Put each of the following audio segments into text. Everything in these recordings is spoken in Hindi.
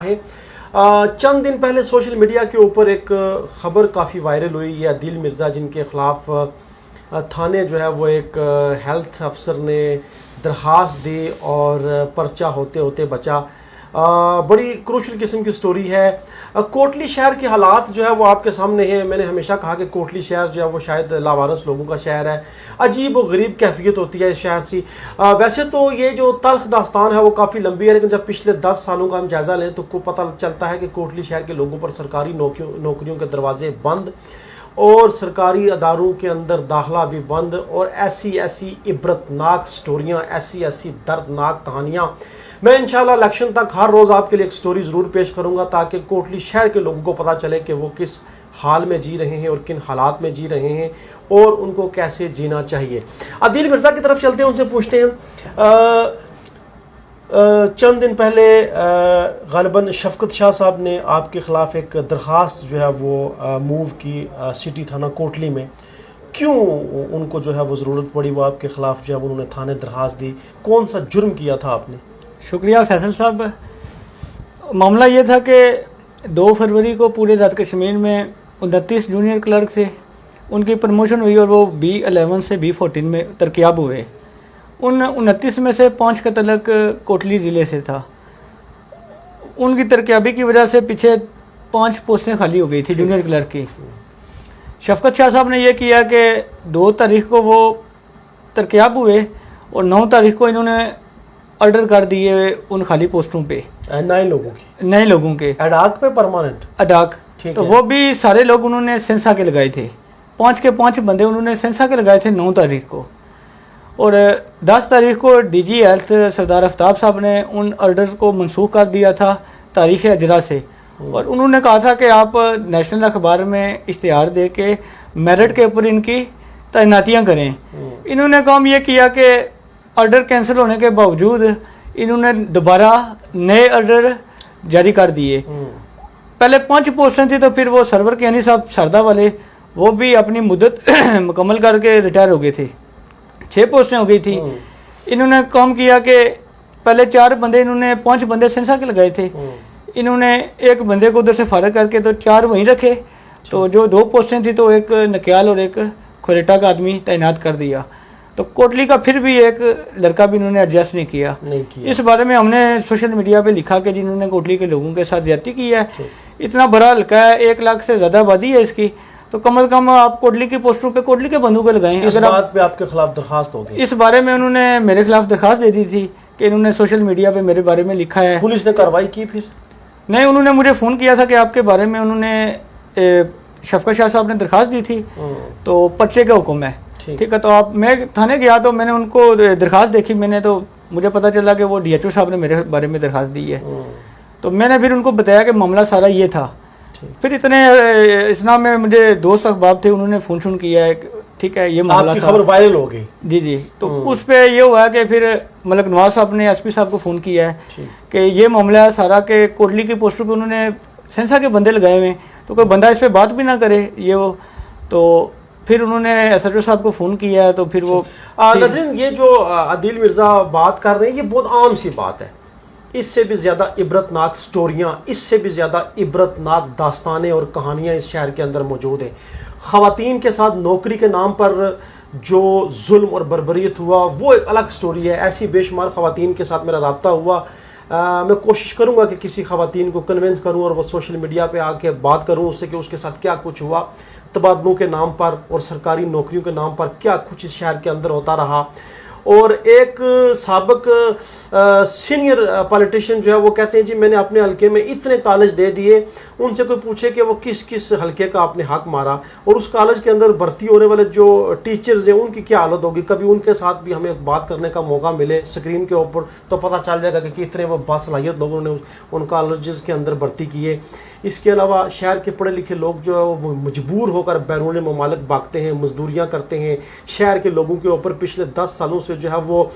है। चंद दिन पहले सोशल मीडिया के ऊपर एक खबर काफ़ी वायरल हुई है। अदील मिर्ज़ा जिनके ख़िलाफ़ थाने जो है वो एक हेल्थ अफसर ने दरख्वास्त दी और पर्चा होते होते बचा। बड़ी क्रूशल किस्म की स्टोरी है। कोटली शहर के हालात जो है वो आपके सामने हैं। मैंने हमेशा कहा कि कोटली शहर जो है वो शायद लावारस लोगों का शहर है। अजीब व गरीब कैफियत होती है इस शहर से। वैसे तो ये जो तल्ख दास्तान है वो काफ़ी लंबी है, लेकिन जब पिछले 10 सालों का हम जायज़ा लें तो को पता चलता है कि कोटली शहर के लोगों पर सरकारी नौकरियों के दरवाजे बंद और सरकारी अदारों के अंदर दाखिला भी बंद, और ऐसी ऐसी इबरतनाक स्टोरियाँ, ऐसी ऐसी दर्दनाक कहानियाँ। मैं इंशाल्लाह इलेक्शन तक हर रोज़ आपके लिए एक स्टोरी ज़रूर पेश करूँगा ताकि कोटली शहर के लोगों को पता चले कि वो किस हाल में जी रहे हैं और किन हालात में जी रहे हैं और उनको कैसे जीना चाहिए। अदील मिर्ज़ा की तरफ चलते हैं, उनसे पूछते हैं। चंद दिन पहले ग़ालिबन शफ़क़त शाह साहब ने आपके ख़िलाफ़ एक दरख्वास्त जो है वो मूव की सिटी थाना कोटली में। क्यों उनको जो है वो ज़रूरत पड़ी, वो आपके ख़िलाफ़ जो है उन्होंने थाने दरख्वास्त दी, कौन सा जुर्म किया था आपने? शुक्रिया फैसल साहब। मामला ये था कि 2 फरवरी को पूरे राज्य कश्मीर में 29 जूनियर क्लर्क थे, उनकी प्रमोशन हुई और वो B11 से B14 में तरक्याब हुए। उन 29 में से 5 का तलक कोटली ज़िले से था। उनकी तरक्याबी की वजह से पीछे 5 पोस्टें खाली हो गई थी जूनियर क्लर्क की। शफ़क़त शाह साहब ने यह किया कि 2 तारीख को वो तरक्याब हुए और 9 तारीख को इन्होंने ऑर्डर कर दिए उन खाली पोस्टों पे नए लोगों के अडाक पे परमानेंट अडाक। तो वो भी सारे लोग उन्होंने सेंसा के लगाए थे। 5 के 5 बंदे उन्होंने सेंसा के लगाए थे 9 तारीख को, और 10 तारीख को डीजी हेल्थ सरदार आफ्ताब साहब ने उन ऑर्डर को मनसूख कर दिया था तारीख़ अजरा से, और उन्होंने कहा था कि आप नेशनल अखबार में इश्तिहार दे के मेरिट के ऊपर इनकी तैनातियाँ करें। इन्होंने काम ये किया कि ऑर्डर कैंसिल होने के बावजूद इन्होंने दोबारा नए ऑर्डर जारी कर दिए। पहले 5 पोस्टें थी, तो फिर वो सरवर कियानी साहब शारदा वाले वो भी अपनी मुद्दत मुकम्मल करके रिटायर हो गए थे। 6 पोस्टें हो गई थी। इन्होंने काम किया कि पहले 4 बंदे, इन्होंने 5 बंदे सेंसा के लगाए थे, इन्होंने एक बंदे को उधर से फारग करके तो 4 वहीं रखे। तो जो 2 पोस्टें थी तो एक नकियाल और एक खोरेटा का आदमी तैनात कर दिया। तो कोटली का फिर भी एक लड़का भी इन्होंने एडजस्ट नहीं किया। इस बारे में हमने सोशल मीडिया पे लिखा कि जिन्होंने कोटली के लोगों के साथ ज्यादती की है। इतना बड़ा हल्का है, 1 लाख से ज़्यादा आबादी है इसकी, तो कम अज़ कम आप कोटली की पोस्टों पे कोटली के बंदूकें लगाएं। इस बात पे आपके खिलाफ दरखास्त होगी? इस बारे में उन्होंने मेरे खिलाफ दरखास्त दे दी थी कि इन्होंने सोशल मीडिया पे मेरे बारे में लिखा है। पुलिस ने कार्रवाई की? फिर नहीं, उन्होंने मुझे फ़ोन किया था कि आपके बारे में उन्होंने शफ़क़त शाह साहब ने दरखास्त दी थी, तो पर्चे का हुक्म है। ठीक है, तो आप मैं थाने गया तो मैंने उनको दरखास्त देखी, मैंने तो मुझे पता चला कि वो DHO साहब ने मेरे बारे में दरखास्त दी है। तो मैंने फिर उनको बताया कि मामला सारा ये था। फिर इतने इस्ना में मुझे दोस्त अहबाब थे, उन्होंने फ़ोन शोन किया है, ठीक है ये मामला था, खबर वायरल हो गई। जी। तो उस पर यह हुआ कि फिर मलक नवाज साहब ने SP साहब को फ़ोन किया है कि ये मामला है सारा के कोटली की पोस्टों पर उन्होंने सेंसा के बंदे लगाए हुए, तो कोई बंदा इस पर बात भी ना करे ये वो। तो फिर उन्होंने SHO साहब को फ़ोन किया है, तो फिर वो नज़रीन, ये जो अदील मिर्ज़ा बात कर रहे हैं ये बहुत आम सी बात है। इससे भी ज़्यादा इबरतनाक स्टोरियाँ, इससे भी ज़्यादा इबरतनाक दास्तानें और कहानियाँ इस शहर के अंदर मौजूद हैं। ख़वातीन के साथ नौकरी के नाम पर जो जुल्म और बर्बरियत हुआ वो एक अलग स्टोरी है। ऐसी बेशुमार ख़वातीन के साथ मेरा रब्ता हुआ। मैं कोशिश करूँगा कि किसी ख़वातीन को कन्विंस करूँ और वो सोशल मीडिया पे आके बात करूँ उससे कि उसके साथ क्या कुछ हुआ, तबादलों के नाम पर और सरकारी नौकरियों के नाम पर क्या कुछ इस शहर के अंदर होता रहा। और एक साबिक सीनियर पॉलिटिशियन जो है वो कहते हैं जी मैंने अपने हलके में इतने कॉलेज दे दिए, उनसे कोई पूछे कि वो किस किस हलके का आपने हक मारा और उस कॉलेज के अंदर भर्ती होने वाले जो टीचर्स हैं उनकी क्या हालत होगी। कभी उनके साथ भी हमें बात करने का मौका मिले स्क्रीन के ऊपर तो पता चल जाएगा कि कितने वो बासलाहियत लोगों ने उन कॉलेजेस के अंदर भर्ती किए। इसके अलावा शहर के पढ़े लिखे लोग जो है वो मजबूर होकर बैरून ममालिक भागते हैं, मजदूरियाँ करते हैं। शहर के लोगों के ऊपर पिछले 10 सालों से जो है वो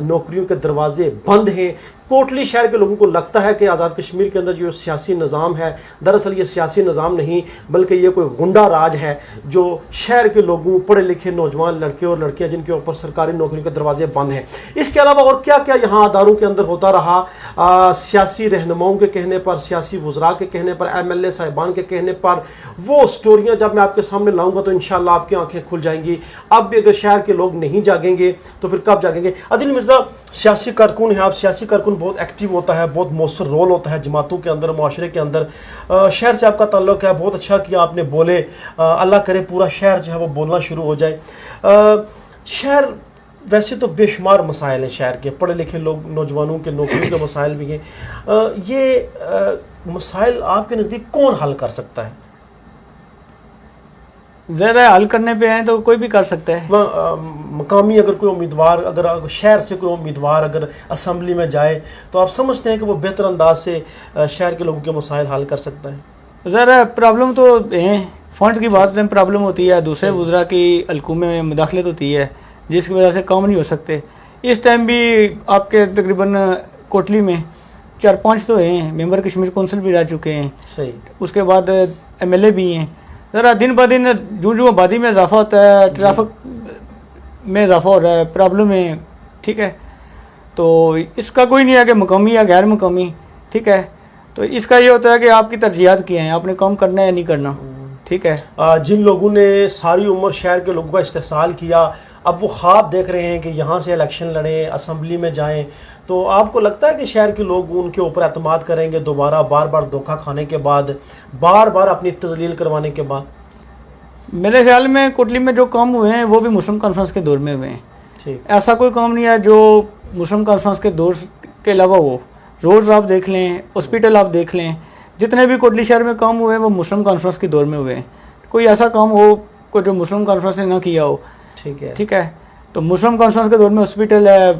नौकरियों के दरवाजे बंद हैं। कोटली शहर के लोगों को लगता है कि आज़ाद कश्मीर के अंदर जो सियासी निज़ाम है, दरअसल ये सियासी निज़ाम नहीं बल्कि ये कोई गुंडा राज है जो शहर के लोगों, पढ़े लिखे नौजवान लड़के और लड़कियां जिनके ऊपर सरकारी नौकरियों के दरवाजे बंद हैं। इसके अलावा और क्या क्या यहाँ अदारों के अंदर होता रहा, सियासी रहनुमाओं के कहने पर, सियासी वज़रा के कहने पर, MLA साहिबान के कहने पर, वो स्टोरियाँ जब मैं आपके सामने लाऊंगा तो इंशाल्लाह आपकी आंखें खुल जाएंगी। अब भी अगर शहर के लोग नहीं जागेंगे तो फिर कब जागेंगे? आदिल मिर्ज़ा सियासी कारकुन है, आप सियासी कारकुन बहुत एक्टिव होता है, बहुत मौसर रोल होता है जमातों के अंदर, माशरे के अंदर। शहर से आपका ताल्लुक़ है, बहुत अच्छा किया आपने बोले, अल्लाह करे पूरा शहर जो है वो बोलना शुरू हो जाए। शहर वैसे तो बेशुमार मसाइल हैं शहर के, पढ़े लिखे लोग, नौजवानों के नौकरियों के मसाइल भी हैं। ये मसाइल आपके नज़दीक कौन हल कर सकता है? ज़रा हल करने पे हैं तो कोई भी कर सकता है। मकामी अगर कोई उम्मीदवार, अगर शहर से कोई उम्मीदवार अगर असम्बली में जाए तो आप समझते हैं कि वो बेहतर अंदाज से शहर के लोगों के मसाइल हल कर सकता है? ज़रा प्रॉब्लम तो हैं, फंड की बात में प्रॉब्लम होती है, दूसरे वज़रा की हल्कों में मुदाखलत होती है जिसकी वजह से काम नहीं हो सकते। इस टाइम भी आपके तकरीबन कोटली में 4-5 तो हैं मेंबर कश्मीर कौंसिल भी रह चुके हैं, सही, उसके बाद MLA भी हैं। ज़रा दिन ब दिन जो जो आबादी में इजाफा होता है, ट्रैफिक में इजाफा हो रहा है, प्रॉब्लम है, ठीक है। तो इसका कोई नहीं है कि मकामी या गैर मकामी, ठीक है। तो इसका ये होता है कि आपकी तरजीहात क्या हैं, आपने काम करना है या नहीं करना, ठीक है। जिन लोगों ने सारी उम्र शहर के लोगों का इस्तेहसाल किया, अब वो ख्वाब देख रहे हैं कि यहाँ से इलेक्शन लड़ें, असम्बली में जाएं, तो आपको लगता है कि शहर के लोग उनके ऊपर एतमाद करेंगे दोबारा, बार बार धोखा खाने के बाद, बार बार अपनी तजलील करवाने के बाद? मेरे ख्याल में कोटली में जो काम हुए हैं वो भी मुस्लिम कॉन्फ्रेंस के दौर में हुए हैं, ठीक। ऐसा कोई काम नहीं है जो मुस्लिम कॉन्फ्रेंस के दौर के अलावा हो। रोड्स आप देख लें, हॉस्पिटल आप देख लें, जितने भी कोटली शहर में काम हुए हैं वो मुस्लिम कॉन्फ्रेंस के दौर में हुए हैं। कोई ऐसा काम हो को जो मुस्लिम कॉन्फ्रेंस ने ना किया हो, ठीक है, ठीक है। तो मुस्लिम कॉन्फ्रेंस के दौर में हॉस्पिटल है,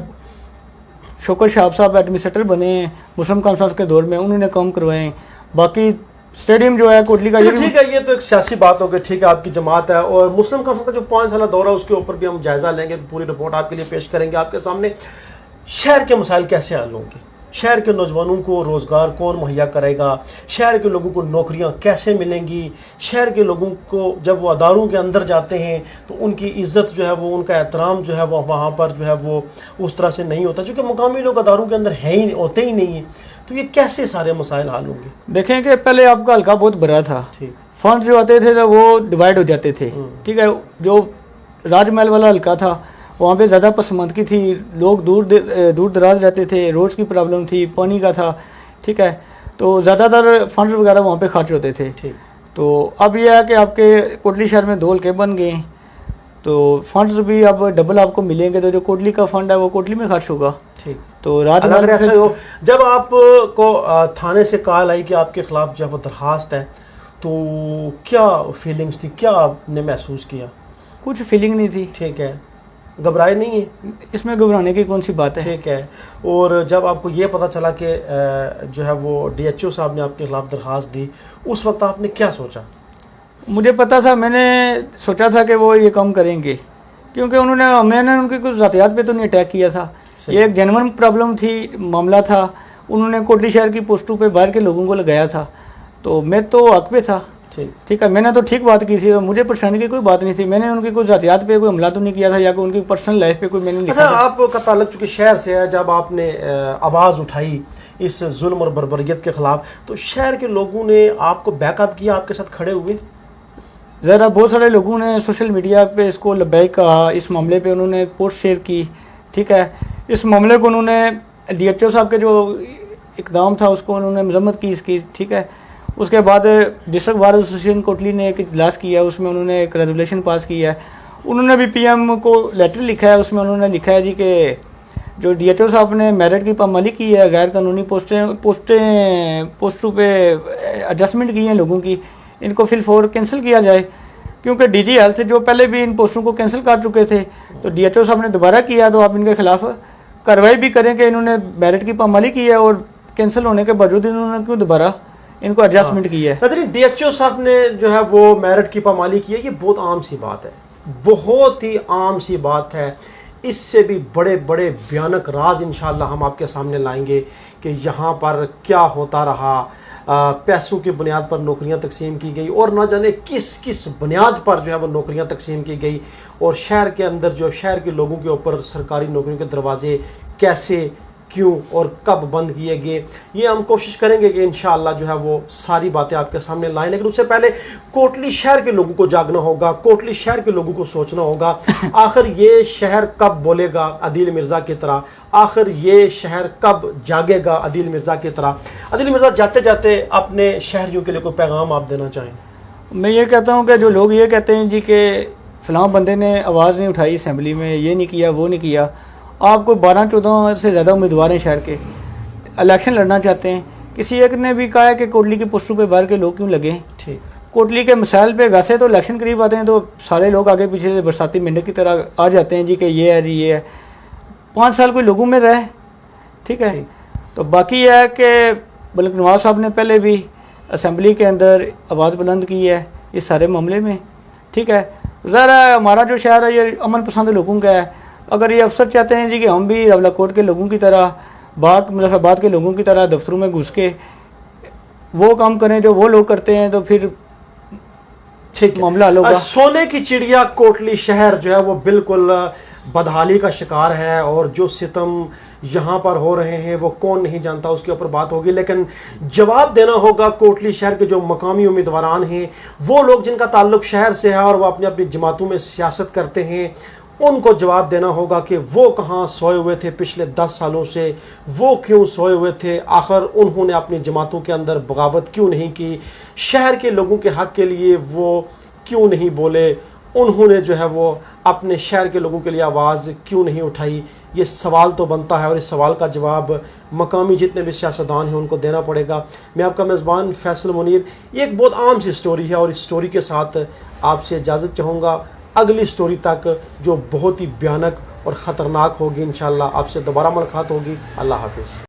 शौकत शाहब साहब एडमिनिस्ट्रेटर बने हैं मुस्लिम कॉन्फ्रेंस के दौर में, उन्होंने काम करवाए। बाकी स्टेडियम जो है कोटली का, ठीक है, ये तो एक सियासी बात हो गई, ठीक है, आपकी जमात है। और मुस्लिम कॉन्फ्रेंस का जो 5 साल दौरा है उसके ऊपर भी हम जायजा लेंगे, पूरी रिपोर्ट आपके लिए पेश करेंगे आपके सामने। शहर के मसाइल कैसे हल होंगे, शहर के नौजवानों को रोज़गार कौन मुहैया करेगा, शहर के लोगों को नौकरियां कैसे मिलेंगी, शहर के लोगों को जब वो अदारों के अंदर जाते हैं तो उनकी इज़्ज़त जो है वो, उनका एहतराम जो है वो वहाँ पर जो है वो उस तरह से नहीं होता, क्योंकि मुकामी लोग अदारों के अंदर हैं ही, होते ही नहीं हैं। तो ये कैसे सारे मसाइल हल होंगे? देखें कि पहले आपका हल्का बहुत बड़ा था, ठीक, फंड जो आते थे तो वो डिवाइड हो जाते थे, ठीक है। जो राजमहल वाला हल्का था वहाँ पे ज़्यादा पसमानदगी थी, लोग दूर दराज रहते थे, रोड्स की प्रॉब्लम थी, पानी का था, ठीक है। तो ज़्यादातर फंड वगैरह वहाँ पे खर्च होते थे, ठीक। तो अब यह है कि आपके कोटली शहर में 2 हल्के बन गए, तो फंड्स भी अब डबल आपको मिलेंगे। तो जो कोटली का फंड है वो कोटली में खर्च होगा, ठीक। तो राजमहल ऐसा हो, जब आपको थाने से कॉल आई कि आपके खिलाफ जो है वो दरखास्त है, तो क्या फीलिंग्स थी, क्या आपने महसूस किया? कुछ फीलिंग नहीं थी, ठीक है, घबराए नहीं है, इसमें घबराने की कौन सी बात है, ठीक है। और जब आपको ये पता चला कि जो है वो DHO साहब ने आपके खिलाफ दरखास्त दी, उस वक्त आपने क्या सोचा? मुझे पता था, मैंने सोचा था कि वो ये काम करेंगे, क्योंकि मैंने उनकी कुछ ज़ातियात पे तो नहीं अटैक किया था, ये एक जेन्युइन प्रॉब्लम थी, मामला था। उन्होंने कोटली शहर की पोस्टों पे बाहर के लोगों को लगाया था, तो मैं तो हक पे था, ठीक है, मैंने तो ठीक बात की थी, मुझे परेशानी की कोई बात नहीं थी। मैंने उनकी कोई ज़ातियात पे कोई हमला तो नहीं किया था या कोई उनकी पर्सनल लाइफ पे कोई मैंने लिखा था। आपका ताल्लुक चूँकि शहर से है, जब आपने आवाज़ उठाई इस जुल्म और बर्बरियत के ख़िलाफ़, तो शहर के लोगों ने आपको बैकअप किया, आपके साथ खड़े हुए? ज़रा बहुत सारे लोगों ने सोशल मीडिया पे इसको लब्बैक कहा, इस मामले पे उन्होंने पोस्ट शेयर की, ठीक है। इस मामले को उन्होंने DHO साहब के जो इकदाम था उसको उन्होंने मजम्मत की इसकी, ठीक है। उसके बाद डिस्ट्रिक्ट बार एसोसिएशन कोटली ने एक इजलास किया है, उसमें उन्होंने एक रेजोल्यूशन पास किया है। उन्होंने भी PM को लेटर लिखा है, उसमें उन्होंने लिखा है जी कि जो DHO साहब ने मेरिट की पामाली की है, गैर कानूनी पोस्टों पे एडजस्टमेंट की हैं लोगों की, इनको फिलफोर कैंसिल किया जाए, क्योंकि DG हेल्थ जो पहले भी इन पोस्टों को कैंसिल कर चुके थे, तो DHO साहब ने दोबारा किया, तो आप इनके खिलाफ कार्रवाई भी करें कि इन्होंने मेरिट की पामाली की है और कैंसिल होने के बावजूद इन्होंने क्यों दोबारा इनको एडजस्टमेंट की है। नजरीन, DHO साहब ने जो है वो मेरिट की पामाली की है, ये बहुत आम सी बात है, बहुत ही आम सी बात है। इससे भी बड़े बड़े भयानक राज इंशाल्लाह हम आपके सामने लाएंगे कि यहाँ पर क्या होता रहा। पैसों की बुनियाद पर नौकरियां तकसीम की गई और ना जाने किस किस बुनियाद पर जो है वो नौकरियां तकसीम की गई, और शहर के अंदर जो शहर के लोगों के ऊपर सरकारी नौकरियों के दरवाजे कैसे, क्यों और कब बंद किए गए, ये हम कोशिश करेंगे कि इंशाअल्लाह जो है वो सारी बातें आपके सामने लाएं। लेकिन उससे पहले कोटली शहर के लोगों को जागना होगा, कोटली शहर के लोगों को सोचना होगा, आखिर ये शहर कब बोलेगा अदील मिर्ज़ा की तरह, आखिर ये शहर कब जागेगा अदील मिर्ज़ा की तरह। अदील मिर्ज़ा, जाते जाते अपने शहरियों के लिए कोई पैगाम आप देना चाहें? मैं ये कहता हूँ कि जो लोग ये कहते हैं जी कि फ़लाँ बंदे ने आवाज़ नहीं उठाई असम्बली में, ये नहीं किया, वो नहीं किया, आपको 12-14 से ज़्यादा उम्मीदवार हैं शहर के, इलेक्शन लड़ना चाहते हैं। किसी एक ने भी कहा है कि कोटली की पोस्टों पे बाहर के लोग क्यों लगे। ठीक, कोटली के मसाइल पे वैसे तो इलेक्शन करीब आते हैं तो सारे लोग आगे पीछे से बरसाती मेंढक की तरह आ जाते हैं जी कि ये है जी ये है। 5 साल कोई लोगों में रहे, ठीक है। तो बाकी यह है कि मलिक नवाज साहब ने पहले भी असम्बली के अंदर आवाज़ बुलंद की है इस सारे मामले में, ठीक है। ज़रा हमारा जो शहर है ये अमन पसंद लोगों का है। अगर ये अफसर चाहते हैं जी कि हम भी रावलाकोट के लोगों की तरह, मुजफ्फराबाद के लोगों की तरह दफ्तरों में घुस के वो काम करें जो वो लोग करते हैं, तो फिर ठीक मामला हल होगा। सोने की चिड़िया कोटली शहर जो है वो बिल्कुल बदहाली का शिकार है, और जो सितम यहाँ पर हो रहे हैं वो कौन नहीं जानता, उसके ऊपर बात होगी। लेकिन जवाब देना होगा कोटली शहर के जो मकामी उम्मीदवारान हैं, वो लोग जिनका ताल्लुक शहर से है और वो अपनी अपनी जमातों में सियासत करते हैं, उनको जवाब देना होगा कि वो कहाँ सोए हुए थे पिछले 10 सालों से, वो क्यों सोए हुए थे, आखिर उन्होंने अपनी जमातों के अंदर बगावत क्यों नहीं की, शहर के लोगों के हक़ के लिए वो क्यों नहीं बोले, उन्होंने जो है वो अपने शहर के लोगों के लिए आवाज़ क्यों नहीं उठाई। ये सवाल तो बनता है और इस सवाल का जवाब मकामी जितने भी सियासतदान हैं उनको देना पड़ेगा। मैं आपका मेज़बान फैसल मुनीर, ये एक बहुत आम सी स्टोरी है और इस स्टोरी के साथ आपसे इजाज़त चाहूँगा। अगली स्टोरी तक जो बहुत ही भयानक और ख़तरनाक होगी, इंशाअल्लाह आपसे दोबारा मुलाकात होगी। अल्लाह हाफिज़।